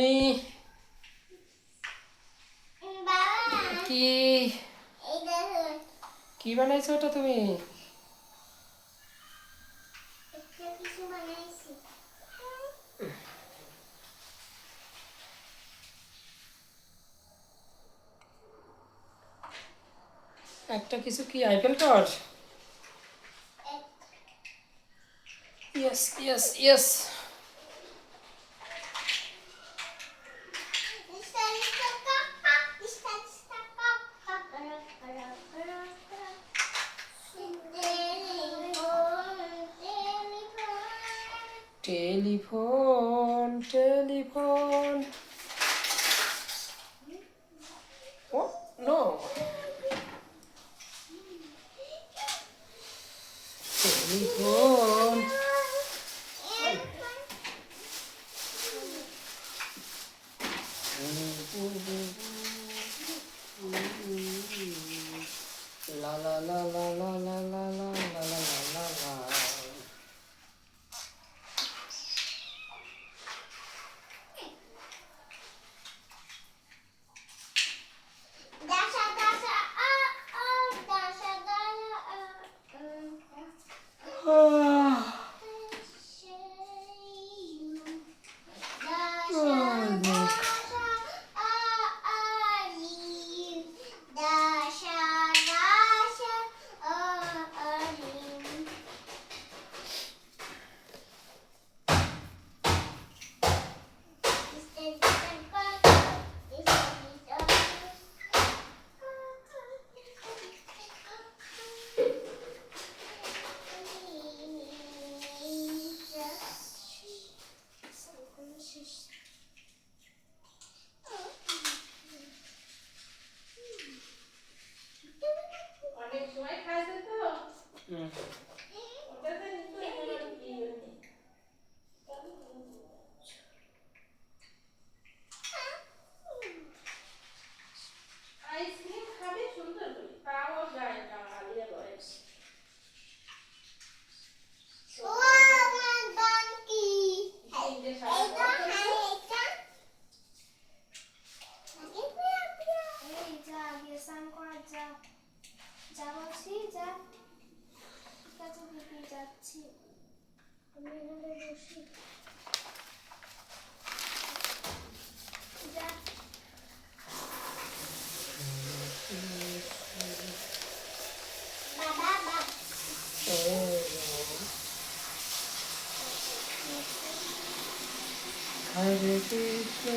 কি কি বানাইছো ওটা তুমি? একটা কিছু কি Eiffel Tower? Yes yes yes. Telephone telephone. Oh no, telephone. La la la la la la la la la la la la. Hare Krishna.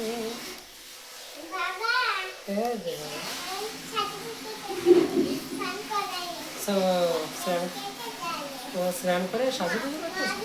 স্নান করে সাজু পুজো করতেছে।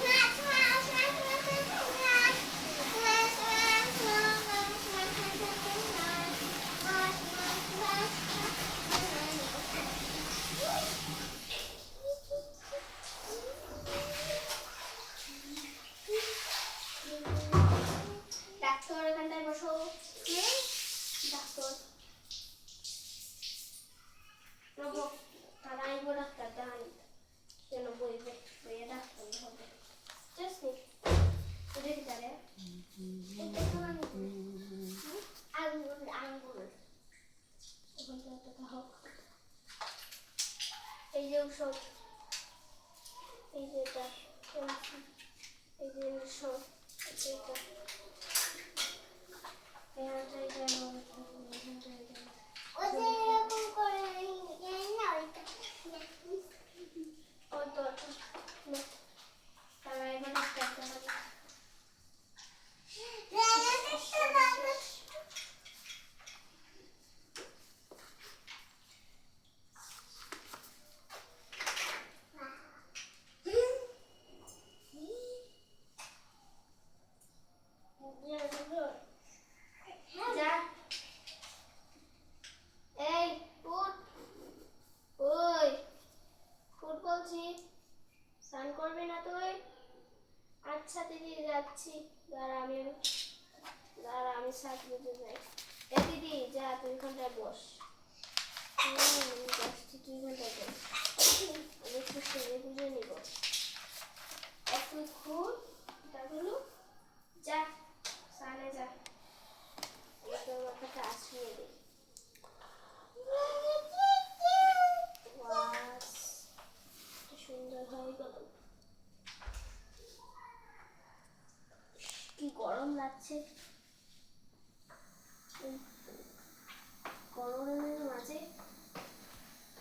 এই যে ওষুধ, এই যে এটা, এই যে ওষুধ, স্নান করবি না তুই? আচ্ছা দিদি যাচ্ছি, দাঁড়া আমি সাথ দিতে যাই। এ দিদি যা, তুই ঘন্টায় বস। যাচ্ছি, তুই ঘন্টায় বস, আমি একটু সেরে বুঝে নিব। একটু খুব যা, স্নানে যা। যাচ্ছে